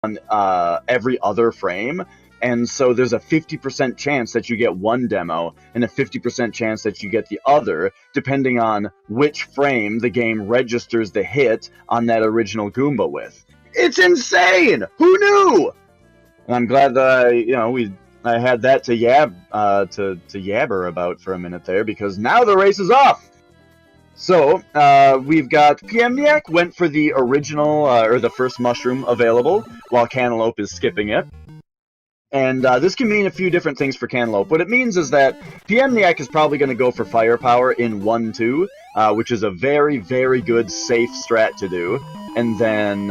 every other frame. And so there's a 50% chance that you get one demo and a 50% chance that you get the other, depending on which frame the game registers the hit on that original Goomba with. It's insane! Who knew? And I'm glad that I had that to yabber about for a minute there, because now the race is off. So we've got PMniac went for the original or the first mushroom available, while Cantaloupe is skipping it. And this can mean a few different things for Cantaloupe. What it means is that PMniac is probably going to go for Firepower in 1-2, which is a very, very good, safe strat to do. And then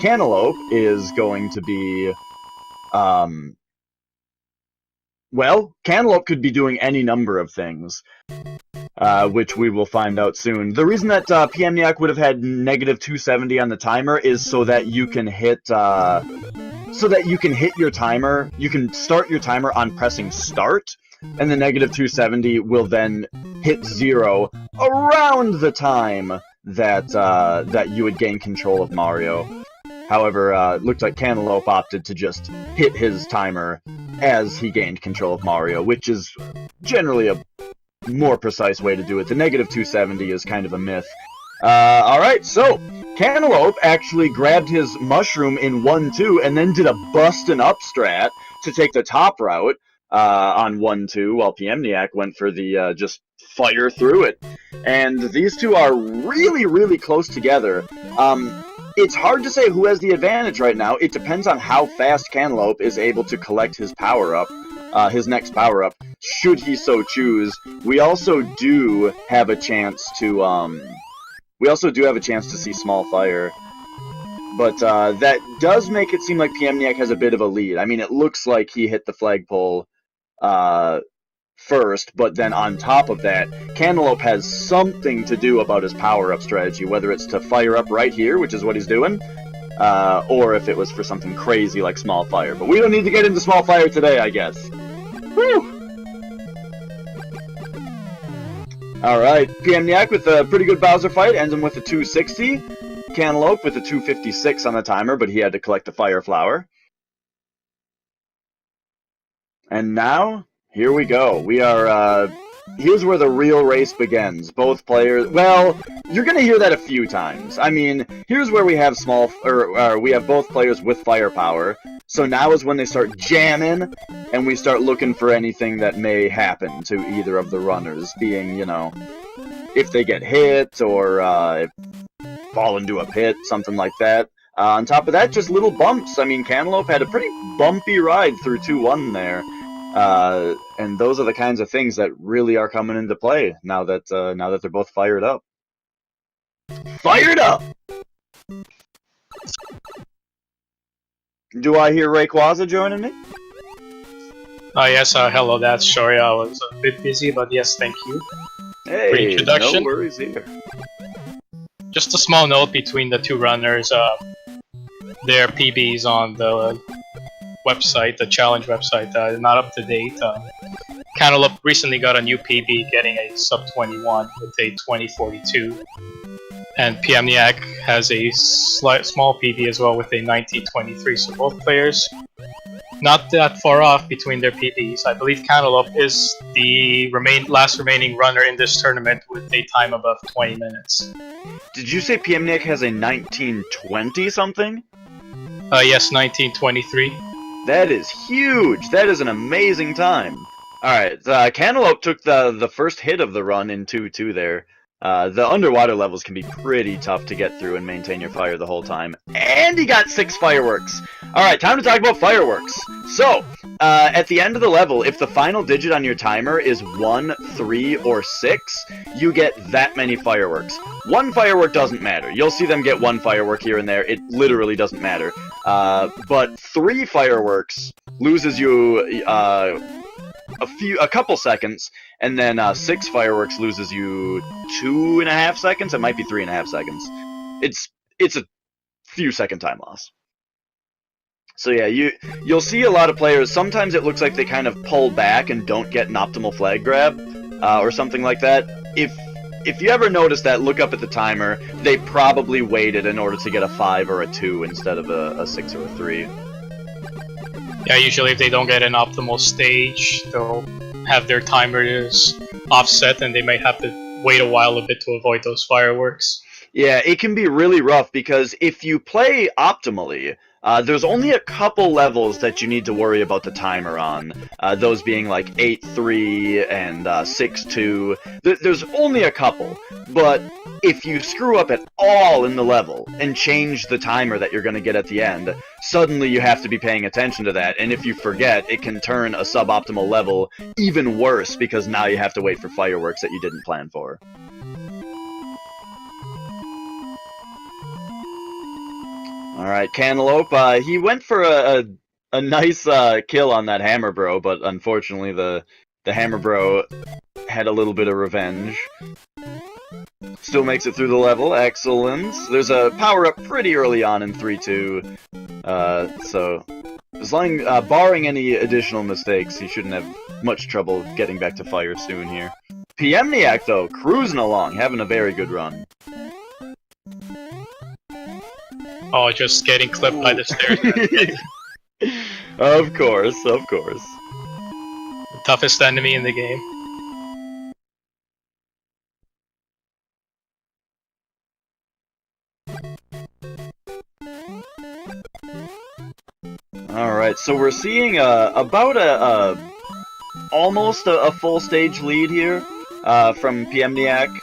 Cantaloupe is going to be... well, Cantaloupe could be doing any number of things, which we will find out soon. The reason that PMniac would have had negative 270 on the timer is so that you can hit... your timer, you can start your timer on pressing start, and the negative 270 will then hit 0 around the time that you would gain control of Mario. However, it looked like Cantaloupe opted to just hit his timer as he gained control of Mario, which is generally a more precise way to do it. The negative 270 is kind of a myth. Alright, so Cantaloupe actually grabbed his mushroom in 1-2 and then did a bustin' up strat to take the top route on 1-2, while PMniac went for the just fire through it. And these two are really, really close together. It's hard to say who has the advantage right now. It depends on how fast Cantaloupe is able to collect his power-up, his next power-up, should he so choose. We also do have a chance to see Small Fire, but that does make it seem like PMniac has a bit of a lead. I mean, it looks like he hit the flagpole first, but then on top of that, Cantaloupe has something to do about his power-up strategy, whether it's to fire up right here, which is what he's doing, or if it was for something crazy like Small Fire. But we don't need to get into Small Fire today, I guess. Whew! Alright, PMniac with a pretty good Bowser fight, ends him with a 260. Cantaloupe with a 256 on the timer, but he had to collect the Fire Flower. And now, here we go. We are, here's where the real race begins. Both players, well, you're gonna hear that a few times. I mean, here's where we have we have both players with firepower. So now is when they start jamming, and we start looking for anything that may happen to either of the runners, being, if they get hit, or fall into a pit, something like that. On top of that, just little bumps. I mean, Cantaloupe had a pretty bumpy ride through 2-1 there. And those are the kinds of things that really are coming into play now that they're both fired up. Fired up! Do I hear Rayquaza joining me? Yes, hello, that's sorry, I was a bit busy, but yes, thank you. Hey, for introduction. No worries here. Just a small note between the two runners, their PBs on the website, the challenge website, not up to date. Cantaloupe recently got a new PB, getting a sub 21 with a 2042. And PMniac has a small PB as well with a 1923, so both players not that far off between their PBs. I believe Cantaloupe is the last remaining runner in this tournament with a time above 20 minutes. Did you say PMniac has a 1920 something? Yes, 1923. That is huge! That is an amazing time. Alright, Cantaloupe took the first hit of the run in 2-2 there. The underwater levels can be pretty tough to get through and maintain your fire the whole time. And he got 6 fireworks! Alright, time to talk about fireworks. So, at the end of the level, if the final digit on your timer is 1, 3, or 6, you get that many fireworks. 1 firework doesn't matter. You'll see them get 1 firework here and there. It literally doesn't matter. But 3 fireworks loses you a couple seconds, and then 6 fireworks loses you 2.5 seconds. It might be 3.5 seconds. It's a few second time loss. So yeah, you'll see a lot of players. Sometimes it looks like they kind of pull back and don't get an optimal flag grab, or something like that. if you ever notice that, look up at the timer. They probably waited in order to get a 5 or a 2 instead of a 6 or a 3. Yeah, usually if they don't get an optimal stage, they'll have their timers offset and they might have to wait a while a bit to avoid those fireworks. Yeah, it can be really rough because if you play optimally, there's only a couple levels that you need to worry about the timer on. Those being like 8-3 and 6-2. There's only a couple. But if you screw up at all in the level and change the timer that you're going to get at the end, suddenly you have to be paying attention to that. And if you forget, it can turn a suboptimal level even worse because now you have to wait for fireworks that you didn't plan for. Alright, Cantaloupe, he went for a nice kill on that Hammer Bro, but unfortunately the Hammer Bro had a little bit of revenge. Still makes it through the level, excellent. There's a power-up pretty early on in 3-2, so as long, barring any additional mistakes, he shouldn't have much trouble getting back to fire soon here. PMniac, though, cruising along, having a very good run. Oh, just getting clipped by the stairs. Of course, of course. The toughest enemy in the game. Alright, so we're seeing about almost a full stage lead here from PMniac.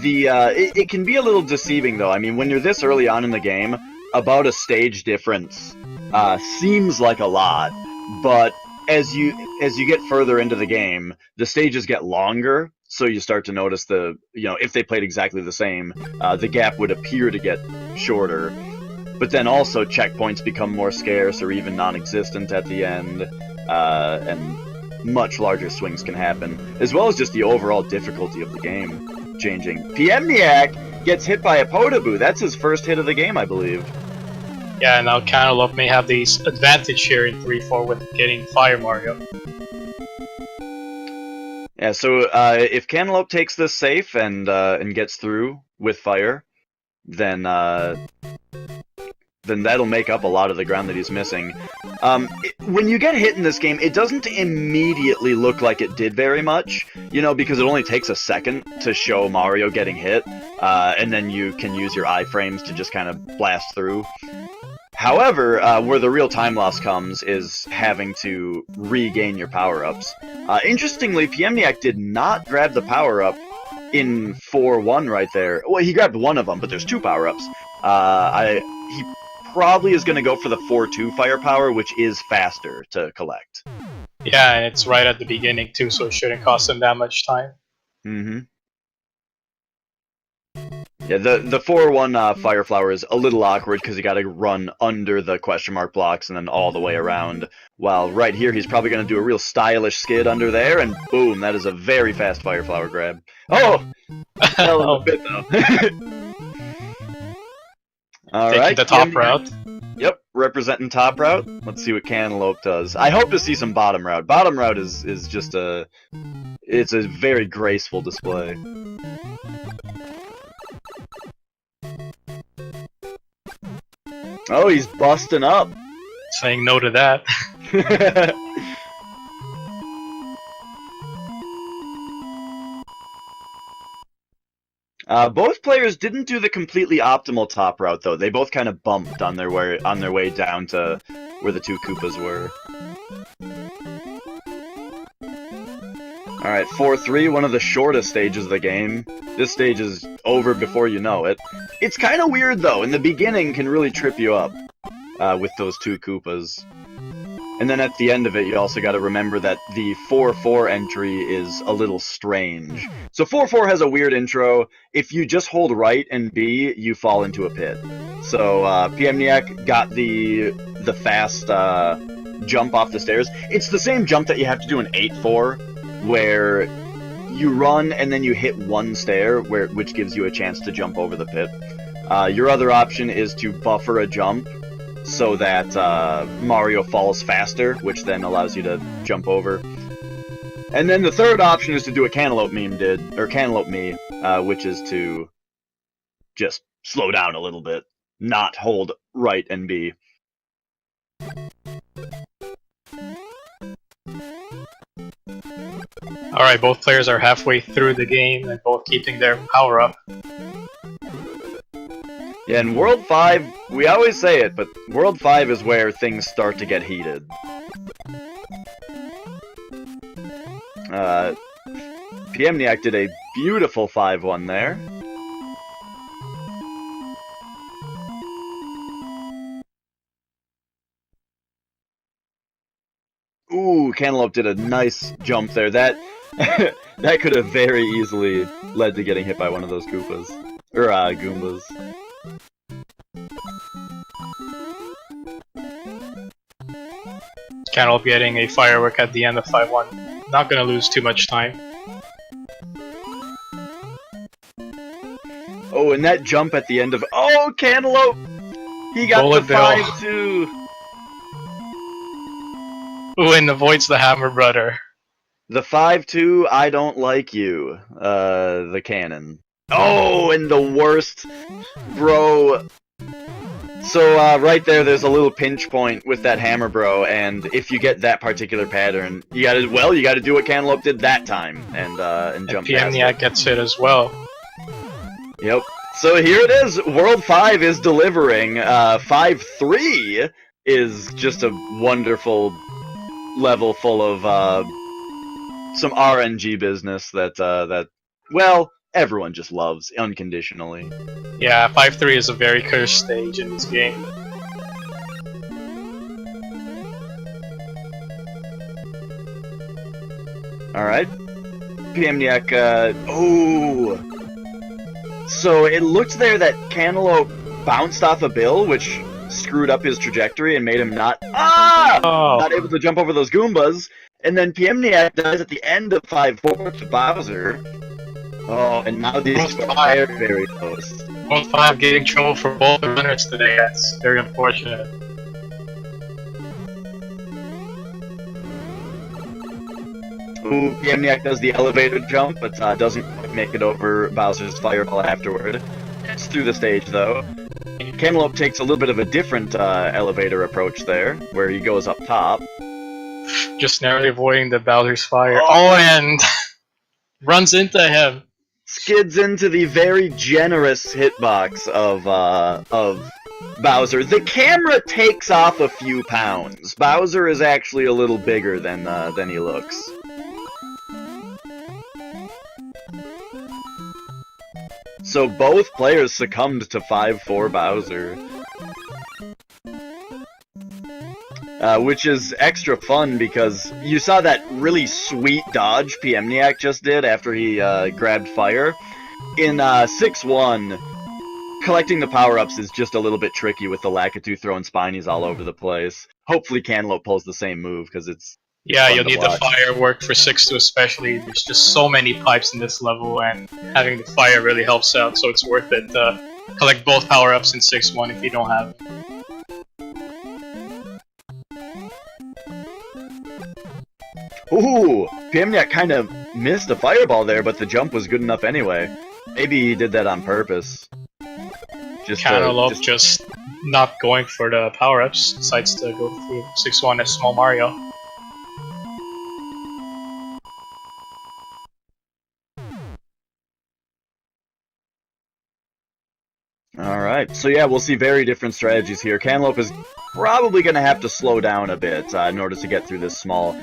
It can be a little deceiving though. I mean, when you're this early on in the game, about a stage difference seems like a lot, but as you get further into the game, the stages get longer, so you start to notice if they played exactly the same, the gap would appear to get shorter. But then also checkpoints become more scarce or even non-existent at the end, and much larger swings can happen, as well as just the overall difficulty of the game changing. PMniac gets hit by a Podoboo. That's his first hit of the game, I believe. Yeah, now Cantaloupe may have the advantage here in 3-4 with getting Fire Mario. Yeah, so if Cantaloupe takes this safe and gets through with fire, then that'll make up a lot of the ground that he's missing. When you get hit in this game, it doesn't immediately look like it did very much, because it only takes a second to show Mario getting hit, and then you can use your iframes to just kind of blast through. However, where the real time loss comes is having to regain your power-ups. Interestingly, PMniac did not grab the power-up in 4-1 right there. Well, he grabbed one of them, but there's two power-ups. He probably is going to go for the 4-2 firepower, which is faster to collect. Yeah, and it's right at the beginning too, so it shouldn't cost him that much time. Mm-hmm. Yeah, the 4-1 Fire Flower is a little awkward because you got to run under the question mark blocks and then all the way around. While right here, he's probably going to do a real stylish skid under there, and boom, that is a very fast Fire Flower grab. Oh! Fell in a bit, though. Alright, the top route. Yep, representing top route. Let's see what Cantaloupe does. I hope to see some bottom route. Bottom route is just it's a very graceful display. Oh, he's busting up. Saying no to that. Both players didn't do the completely optimal top route, though. They both kind of bumped on their way down to where the two Koopas were. Alright, 4-3, one of the shortest stages of the game. This stage is over before you know it. It's kind of weird, though. In the beginning, can really trip you up with those two Koopas. And then at the end of it, you also got to remember that the 4-4 entry is a little strange. So 4-4 has a weird intro. If you just hold right and B, you fall into a pit. So PMniac got the fast jump off the stairs. It's the same jump that you have to do in 8-4, where you run and then you hit one stair, which gives you a chance to jump over the pit. Your other option is to buffer a jump, so that Mario falls faster, which then allows you to jump over. And then the third option is to do what Cantaloupe Meme did, or Cantaloupe Me, which is to just slow down a little bit, not hold right and B. Alright, both players are halfway through the game and both keeping their power up. Yeah, in World 5, we always say it, but World 5 is where things start to get heated. PMniac did a beautiful 5-1 there. Ooh, Cantaloupe did a nice jump there. That that could have very easily led to getting hit by one of those Koopas. Or, Goombas. Cantaloupe getting a firework at the end of 5-1. Not gonna lose too much time. Oh, and that jump at the end of... Oh, Cantaloupe! He got Bullet the 5-2! Ooh, and avoids the Hammer Brother. The 5-2, I don't like you. The cannon. Oh, and the worst... Bro... So, right there's a little pinch point with that Hammer Bro, and if you get that particular pattern, you gotta do what Cantaloupe did that time, and jump past it. PMniac gets it as well. Yep. So here it is, World 5 is delivering, 5-3 is just a wonderful level full of, some RNG business that, well, everyone just loves, unconditionally. Yeah, 5-3 is a very cursed stage in this game. Alright. PMniac, oh! So it looked there that Cantaloupe bounced off a bill, which screwed up his trajectory and made him not able to jump over those Goombas. And then PMniac dies at the end of 5-4 to Bowser. Oh, and now these are very, very close. Both 5 getting trouble for both the runners today. That's very unfortunate. Ooh, PMniac does the elevator jump, but doesn't quite make it over Bowser's fireball afterward. It's through the stage, though. Cantaloupe takes a little bit of a different elevator approach there, where he goes up top. Just narrowly avoiding the Bowser's fire. Oh, and runs into him. Skids into the very generous hitbox of Bowser. The camera takes off a few pounds. Bowser is actually a little bigger than he looks. So both players succumbed to 5-4 Bowser. Which is extra fun because you saw that really sweet dodge PMniac just did after he grabbed fire. In 6-1, collecting the power-ups is just a little bit tricky with the Lakitu throwing spinies all over the place. Hopefully Cantaloupe pulls the same move because it's Yeah, fun you'll to need watch. the firework for 6-2 especially. There's just so many pipes in this level and having the fire really helps out, so it's worth it to collect both power-ups in 6-1 if you don't have them. Ooh, PMniac kind of missed a fireball there, but the jump was good enough anyway. Maybe he did that on purpose. Cantaloupe just not going for the power-ups, decides to go through 6-1 as Small Mario. Alright, so yeah, we'll see very different strategies here. Cantaloupe is probably going to have to slow down a bit in order to get through this small.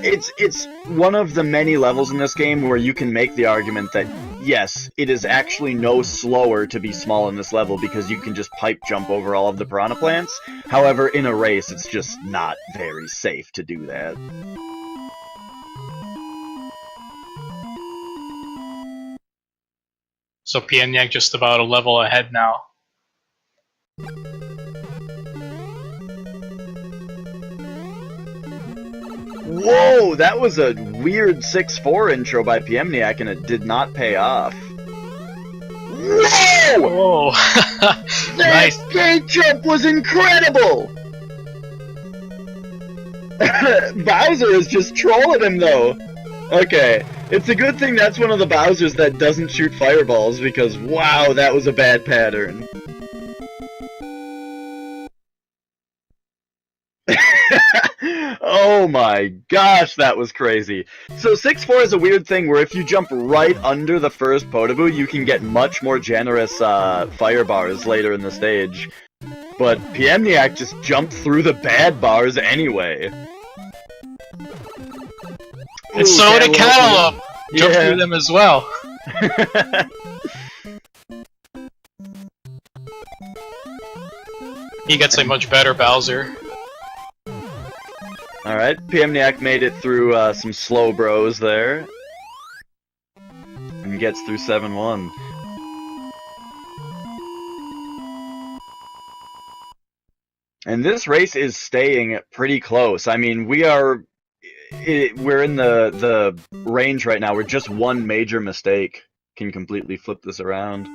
It's one of the many levels in this game where you can make the argument that, yes, it is actually no slower to be small in this level because you can just pipe jump over all of the piranha plants. However, in a race, it's just not very safe to do that. So PMniac just about a level ahead now. Whoa, that was a weird 6-4 intro by PMniac and it did not pay off. Whoa! Whoa! That gate jump was incredible! Bowser is just trolling him though. Okay, It's a good thing that's one of the Bowsers that doesn't shoot fireballs, because wow, that was a bad pattern. Oh my gosh, that was crazy. So 6-4 is a weird thing where if you jump right under the first Podoboo, you can get much more generous fire bars later in the stage. But PMniac just jumped through the bad bars anyway. And so did Cantaloupe! Jump through them as well. He gets a much better Bowser. Alright, PMniac made it through some slow bros there. And gets through 7-1. And this race is staying pretty close. I mean, we're in the range right now where just one major mistake can completely flip this around.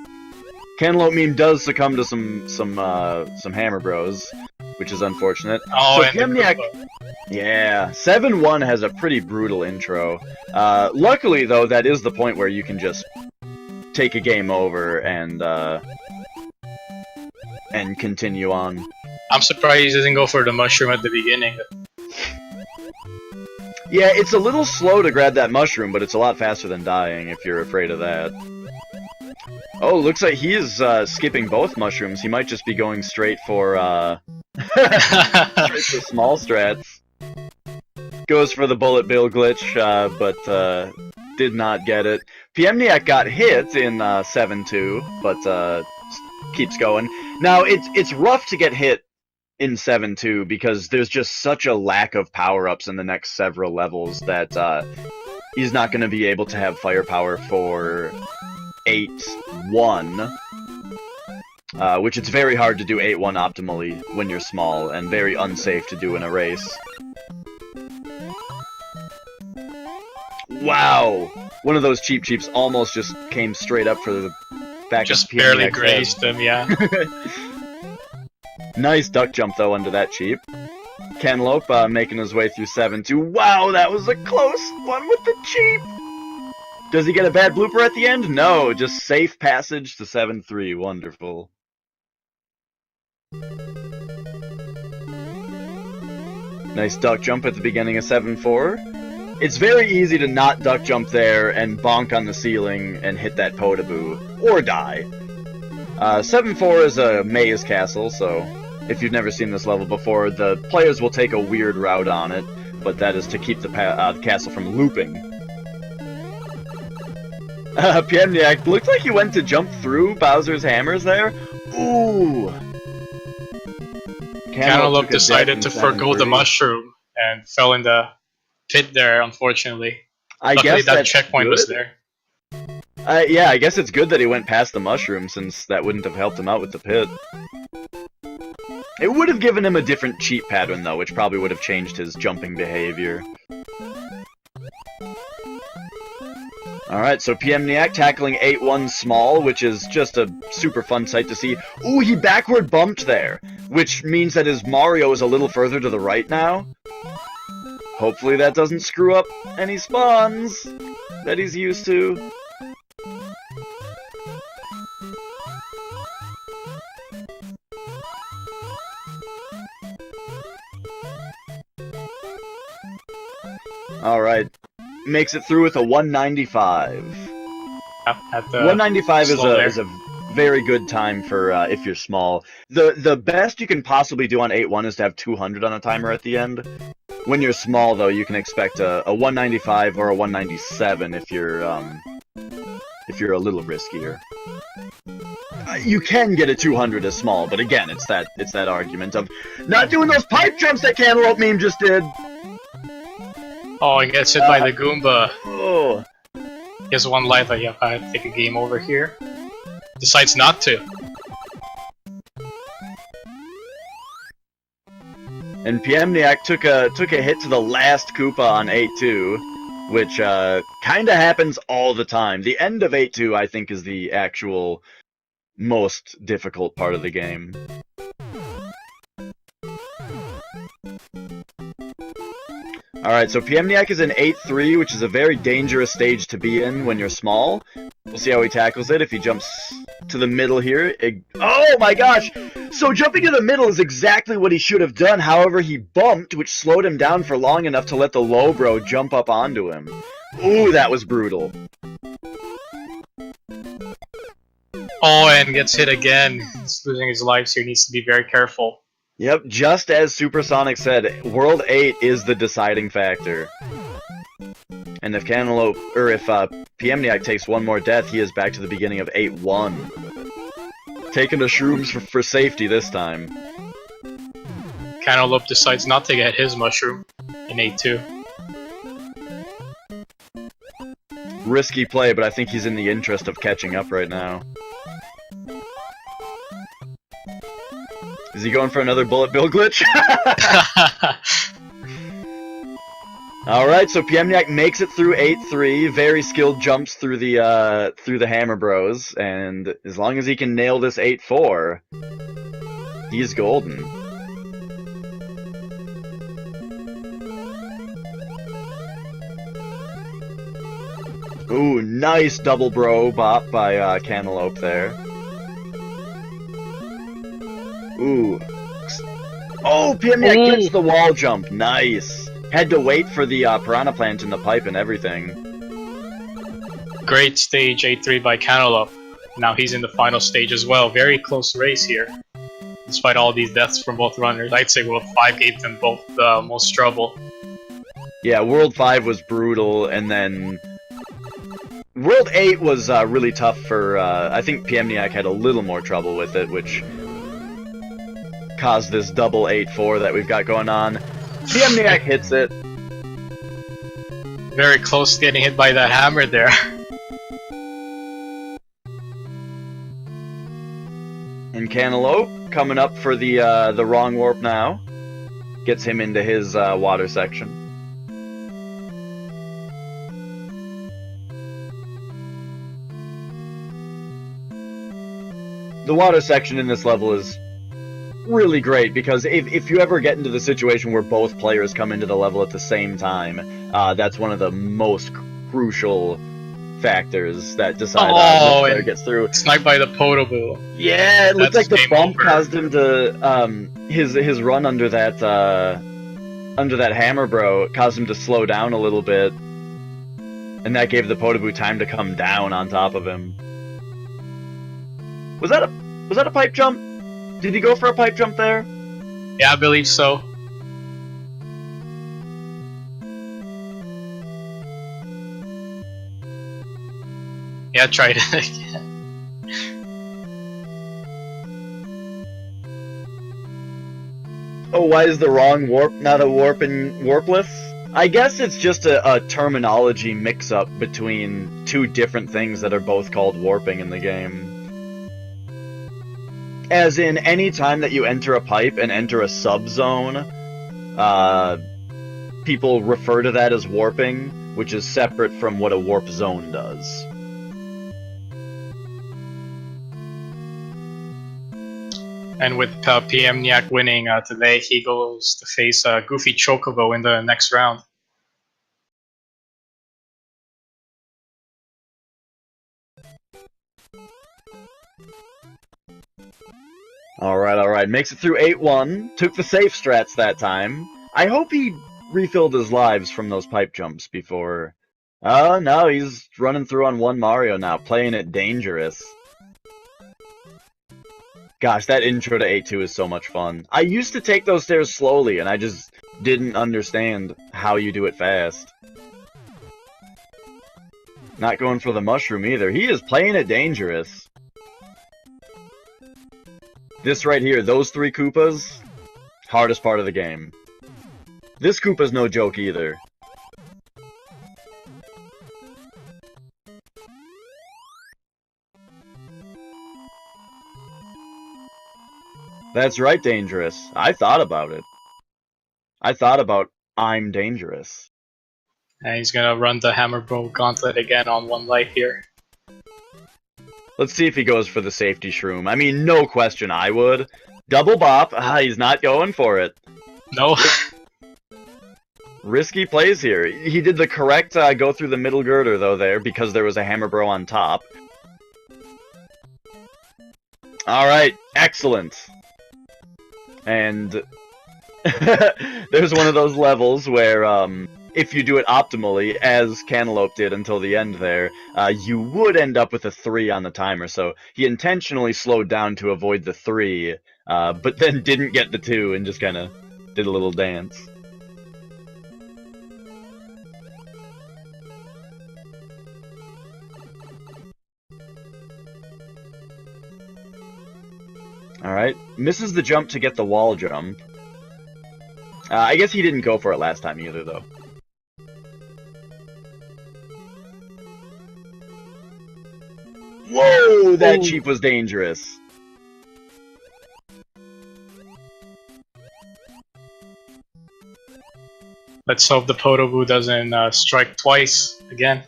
Cantaloupeme does succumb to some hammer bros, which is unfortunate. Oh, so and PMniac, yeah, 7-1 has a pretty brutal intro. Luckily, though, that is the point where you can just take a game over and continue on. I'm surprised he doesn't go for the mushroom at the beginning. Yeah, it's a little slow to grab that mushroom, but it's a lot faster than dying if you're afraid of that. Oh, looks like he is skipping both mushrooms. He might just be going straight for straight for small strats. Goes for the bullet bill glitch, but did not get it. PMniac got hit in 7-2, but keeps going. Now it's rough to get hit in 7-2 because there's just such a lack of power-ups in the next several levels that he's not going to be able to have firepower for 8-1, which it's very hard to do 8-1 optimally when you're small, and very unsafe to do in a race. Wow! One of those Cheep Cheeps almost just came straight up for the back just of PMniac's barely head. grazed him, yeah. Nice duck jump, though, under that Cheep. Cantaloupe making his way through 7-2. Wow, that was a close one with the Cheep! Does he get a bad blooper at the end? No, just safe passage to 7-3. Wonderful. Nice duck jump at the beginning of 7-4. It's very easy to not duck jump there and bonk on the ceiling and hit that Podoboo, or die. 7-4 is a maze castle, so if you've never seen this level before, the players will take a weird route on it, but that is to keep the castle from looping. PMniac looked like he went to jump through Bowser's hammers there. Ooh! Cantaloupe decided to forgo the mushroom and fell in the pit there, unfortunately. I Luckily, guess that checkpoint was there. Yeah, I guess it's good that he went past the mushroom, since that wouldn't have helped him out with the pit. It would have given him a different cheat pattern, though, which probably would have changed his jumping behavior. Alright, so PMniac tackling 8-1 small, which is just a super fun sight to see. Ooh, he backward bumped there, which means that his Mario is a little further to the right now. Hopefully that doesn't screw up any spawns that he's used to. Alright. Makes it through with a 195. At the 195 is a very good time for if you're small. The best you can possibly do on 8-1 is to have 200 on a timer at the end. When you're small, though, you can expect a 195 or a 197 if you're a little riskier. You can get a 200 as small, but again, it's that argument of not doing those pipe jumps that Cantaloupeme just did. Oh, he gets hit by the Goomba. Oh. He has one life, but yeah, I take a game over here. Decides not to. And PMniac took a hit to the last Koopa on 8-2, which kinda happens all the time. The end of 8-2, I think, is the actual most difficult part of the game. Alright, so PMniac is in 8-3, which is a very dangerous stage to be in when you're small. We'll see how he tackles it. If he jumps to the middle here... Oh my gosh! So jumping to the middle is exactly what he should have done. However, he bumped, which slowed him down for long enough to let the low bro jump up onto him. Ooh, that was brutal. Oh, and gets hit again. He's losing his life, so he needs to be very careful. Yep, just as Supersonic said, World 8 is the deciding factor. And if PMniac takes one more death, he is back to the beginning of 8-1. Taking the shrooms for safety this time. Cantaloupe decides not to get his mushroom in 8-2. Risky play, but I think he's in the interest of catching up right now. Is he going for another bullet bill glitch? Alright, so PMniac makes it through 8-3, very skilled jumps through the Hammer Bros, and as long as he can nail this 8-4, he's golden. Ooh, nice double bro bop by Cantaloupe there. Ooh. Oh, PMniac gets the wall jump. Nice. Had to wait for the Piranha Plant in the pipe and everything. Great stage 8-3 by Cantaloupe. Now he's in the final stage as well. Very close race here. Despite all these deaths from both runners, I'd say World 5 gave them both the most trouble. Yeah, World 5 was brutal, and then... World 8 was really tough for... I think PMniac had a little more trouble with it, which... caused this double 8-4 that we've got going on. PMniac hits it. Very close to getting hit by that hammer there. And Cantaloupe coming up for the wrong warp now. Gets him into his water section. The water section in this level is really great, because if you ever get into the situation where both players come into the level at the same time, that's one of the most crucial factors that decide which player gets through. Sniped by the Potable. Yeah, it looked like the bump caused him to his run under that hammer bro caused him to slow down a little bit, and that gave the Potable time to come down on top of him. Was that a pipe jump? Did he go for a pipe jump there? Yeah, I believe so. Yeah, tried it again. Oh, why is the wrong warp not a warp in Warpless? I guess it's just a terminology mix-up between two different things that are both called warping in the game. As in, any time that you enter a pipe and enter a subzone, people refer to that as warping, which is separate from what a warp zone does. And with PMniac winning today, he goes to face Goofy Chocobo in the next round. Alright. Makes it through 8-1. Took the safe strats that time. I hope he refilled his lives from those pipe jumps before... Oh, no, he's running through on one Mario now, playing it dangerous. Gosh, that intro to 8-2 is so much fun. I used to take those stairs slowly, and I just didn't understand how you do it fast. Not going for the mushroom either. He is playing it dangerous. This right here, those three Koopas, hardest part of the game. This Koopa's no joke either. That's right, Dangerous. I thought about it. I thought about I'm dangerous. And he's gonna run the Hammer Bro Gauntlet again on one life here. Let's see if he goes for the safety shroom. I mean, no question I would. Double bop. He's not going for it. No. risky plays here. He did the correct go through the middle girder, though, there, because there was a hammer bro on top. Alright, excellent. And there's one of those levels where, if you do it optimally, as Cantaloupe did until the end there, you would end up with a 3 on the timer. So he intentionally slowed down to avoid the 3, but then didn't get the 2 and just kind of did a little dance. Alright, misses the jump to get the wall jump. I guess he didn't go for it last time either, though. Whoa, that cheap was dangerous. Let's hope the Podoboo doesn't strike twice again.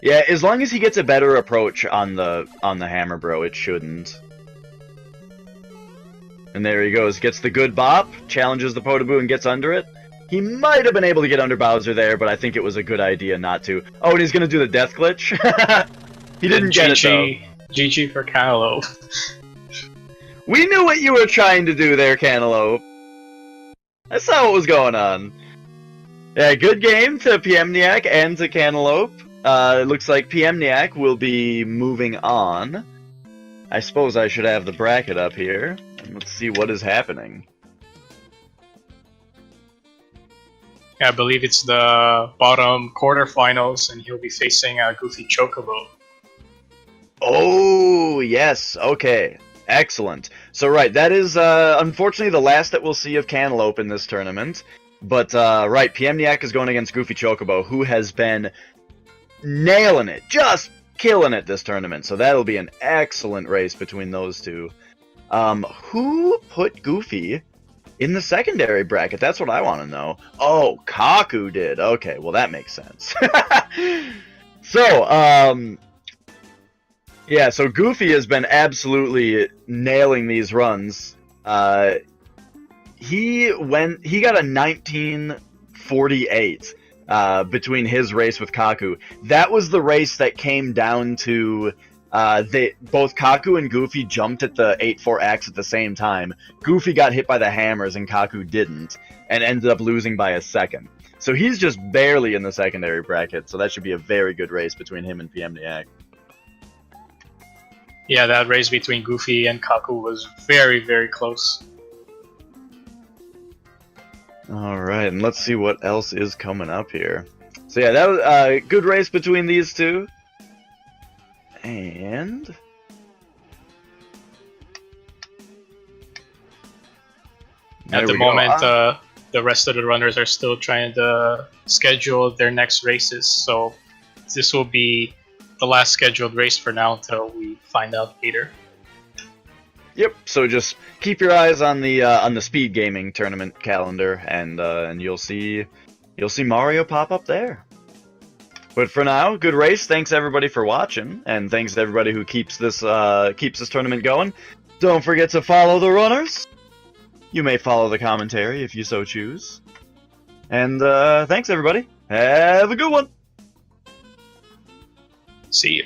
Yeah, as long as he gets a better approach on the hammer bro, it shouldn't. And there he goes, gets the good bop, challenges the Podoboo and gets under it. He might have been able to get under Bowser there, but I think it was a good idea not to. Oh, and he's gonna do the death glitch? He didn't get it, though. GG for Cantaloupe. We knew what you were trying to do there, Cantaloupe. I saw what was going on. Yeah, good game to PMniac and to Cantaloupe. It looks like PMniac will be moving on. I suppose I should have the bracket up here. Let's see what is happening. Yeah, I believe it's the bottom quarterfinals, and he'll be facing Goofy Chocobo. Oh, yes. Okay. Excellent. So, right, that is, unfortunately, the last that we'll see of Cantaloupe in this tournament. But, right, PMniac is going against Goofy Chocobo, who has been nailing it, just killing it this tournament. So that'll be an excellent race between those two. Who put Goofy in the secondary bracket? That's what I want to know. Oh, Kaku did. Okay, well, that makes sense. So, yeah, so Goofy has been absolutely nailing these runs. He got a 1948 between his race with Kaku. That was the race that came down to both Kaku and Goofy jumped at the 8-4 axe at the same time. Goofy got hit by the hammers and Kaku didn't, and ended up losing by a second. So he's just barely in the secondary bracket, so that should be a very good race between him and PMniac. Yeah, that race between Goofy and Kaku was very, very close. Alright, and let's see what else is coming up here. So yeah, that was a good race between these two. And... at the moment, the rest of the runners are still trying to schedule their next races, so this will be the last scheduled race for now until we find out later. Yep. So just keep your eyes on the speed gaming tournament calendar, and you'll see Mario pop up there. But for now, good race. Thanks everybody for watching, and thanks to everybody who keeps this tournament going. Don't forget to follow the runners. You may follow the commentary if you so choose. And thanks everybody. Have a good one. See you.